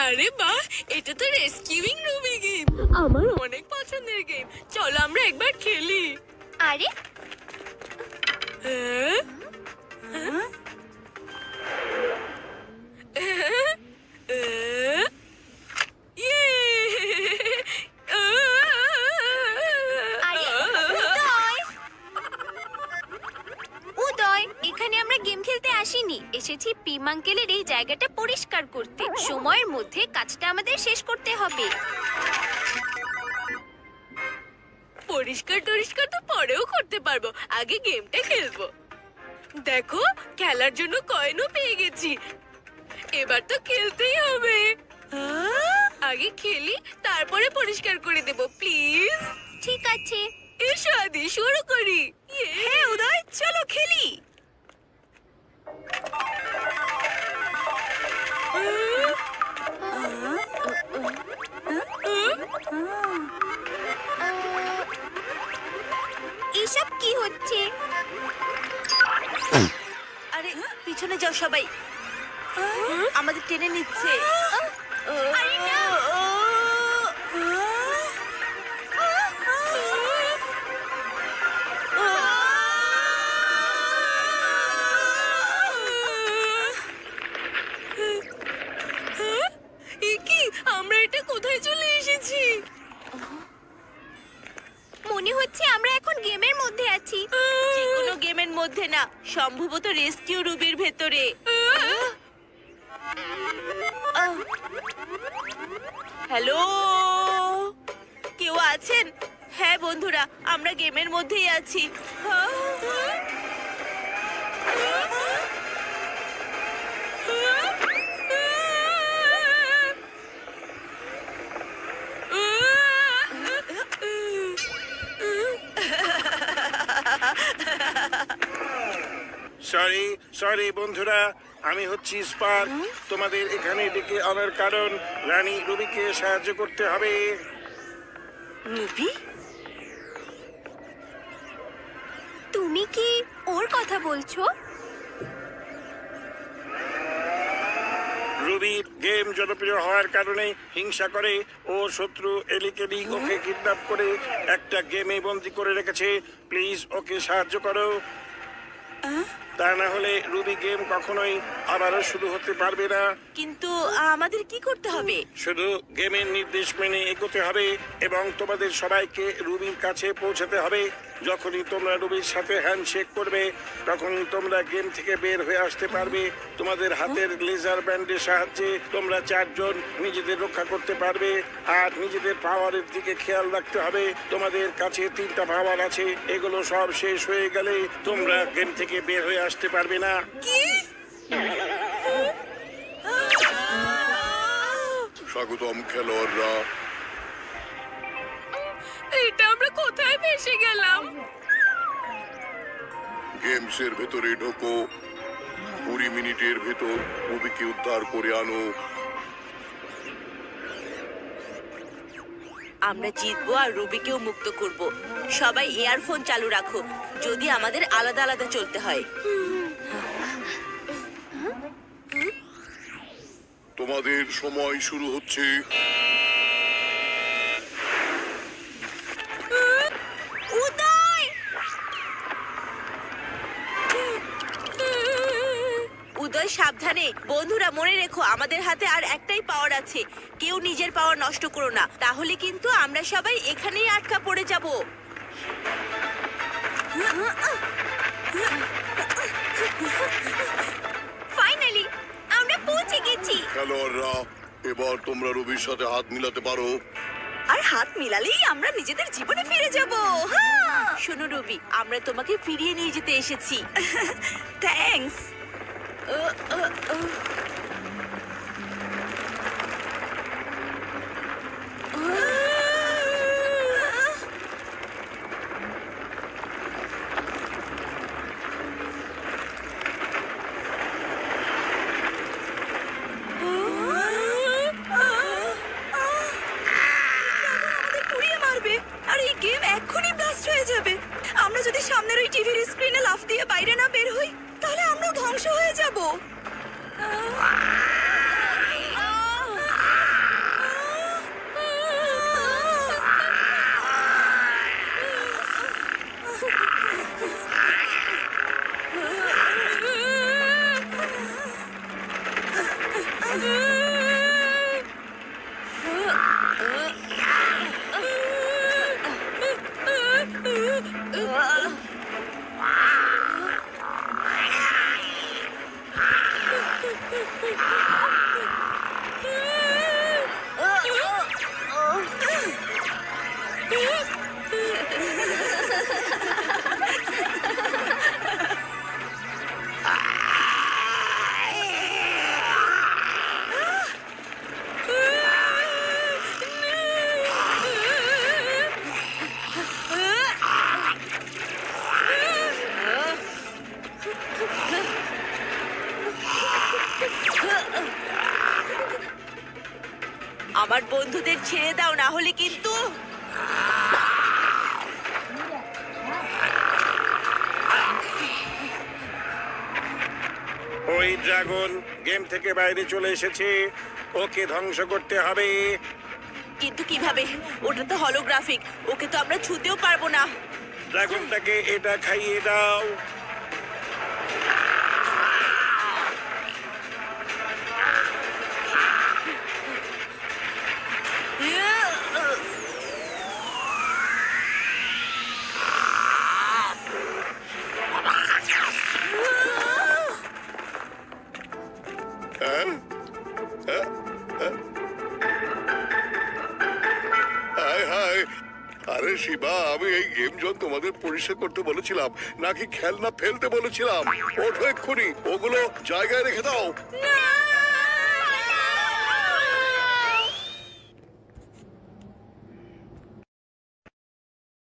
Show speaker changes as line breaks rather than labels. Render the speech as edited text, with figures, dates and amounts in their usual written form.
আরে বাহ, এটা তো রেস্কিউইং রুবি গেম। আমার অনেক পছন্দের গেম। চলো আমরা একবার খেলি।
আরে
হ্যাঁ? ইয়ে!
আরে উদয়, এখানে আমরা গেম খেলতে আসিনি, এসেছি পিম আঙ্কেলের এই জায়গাটা পরিষ্কার করতে। সময়ের মধ্যে কাজটা আমাদের শেষ করতে হবে।
পরিষ্কার টরিষ্কার তো পরেও করতে পারবো, আগে গেমটা খেলবো। দেখো, খেলার জন্য কয়েনও পেয়ে গেছি। এবার তো খেলতেই হবে। আগে খেলি, তারপরে পরিষ্কার করে দেব, প্লিজ।
ঠিক আছে।
এসো আদি, শুরু করি। হ্যাঁ উদয়, চলো খেলি।
এসব কি হচ্ছে?
আরে পিছনে যাও সবাই, আমাদের টেনে নিচ্ছে।
আরে না!
এ কি, আমরা এটা কোথায় চলে এসেছি?
মনে হচ্ছে আমরা এখন গেমের মধ্যে আছি।
যে কোনো গেমের মধ্যে না, সম্ভবত রেস্কিউ রুবির ভেতরে। হ্যালো, কেউ আছেন? হ্যাঁ বন্ধুরা, আমরা গেমের মধ্যেই আছি।
সরি সরি বন্ধুরা, আমি হচ্ছি স্পার্ক। তোমাদের এখানে ডেকে আনার কারণ রানী রুবিকে সাহায্য করতে হবে।
রুবি,
তুমি কি ওর কথা বলছো?
রুবি গেম জনপ্রিয় হওয়ার কারণে হিংসা করে ও শত্রু এলিকেলি ওকে কিডন্যাপ করে একটা গেমে বন্দি করে রেখেছে। প্লিজ ওকে সাহায্য করো, তা না হলে রুবি গেম কখনোই আবারও শুরু হতে পারবে না।
কিন্তু আমাদের কি করতে হবে?
শুধু গেমের নির্দেশ মেনে এগোতে হবে এবং তোমাদের সবাইকে রুবির কাছে পৌঁছাতে হবে। যখনই তোমরা রুবির সাথে হ্যান্ডশেক করবে, তখনই তোমরা গেম থেকে বের হয়ে আসতে পারবে। তোমাদের হাতের লেজার ব্যান্ডের সাহায্যে তোমরা 4 জন নিজেদের রক্ষা করতে পারবে। আর নিজেদের পাওয়ারের দিকে খেয়াল রাখতে হবে। তোমাদের কাছে 3টা পাওয়ার আছে, এগুলো সব শেষ হয়ে গেলে তোমরা গেম থেকে বের হয়ে আসতে পারবে না।
স্বাগতম খেলোয়াড়রা।
এটা আমরা কোথায় ভেসে গেলাম?
গেমসের ভেতরে ঢোকো, 20 মিনিটের ভেতর রুবিকে উদ্ধার করে আনো।
আমরা জিতবো আর রুবিকেও মুক্ত করব। সবাই ইয়ারফোন চালু রাখো, যদি আমাদের আলাদা আলাদা চলতে হয়।
তোমাদের সময় শুরু হচ্ছে।
উদয়!
উদয় সাবধানে। বন্ধুরা মনে রেখো, আমাদের হাতে আর একটাই পাওয়ার আছে। কেউ নিজের পাওয়ার নষ্ট করো না, তাহলে কিন্তু আমরা সবাই এখানেই আটকা পড়ে যাব।
ফাইনালি আমরা পৌঁছে গেছি।
খেলোয়াড়রা, এবার তোমরা রুবির সাথে হাত মিলাতে পারো।
আর হাত মিলালেই আমরা নিজেদের জীবনে ফিরে যাব। শোনো রুবি, আমরা তোমাকে ফিরিয়ে নিয়ে যেতে এসেছি। থ্যাঙ্কস। আমরা যদি সামনের ওই টিভির স্ক্রিনে লাফ দিয়ে বাইরে না বের হই, তাহলে আমরা ধ্বংস হয়ে যাব। আমার বন্ধুদের ছেড়ে দাও, না হলে কিন্তু
ওই ড্রাগন গেম থেকে বাইরে চলে এসেছে, ওকে ধ্বংস করতে হবে।
কিন্তু কিভাবে? ওটা তো হলোগ্রাফিক, ওকে তো আমরা ছুঁতেও পারবো না।
ড্রাগনটাকে এটা খাইয়ে দাও।
হায় হায়, আরে শিবা, আমি এই গেম জোন তোমাদের পরিষ্কার করতে বলেছিলাম নাকি খেলনা ফেলতে বলেছিলাম? ওঠো এক্ষুনি, ওগুলো জায়গায় রেখে দাও।
না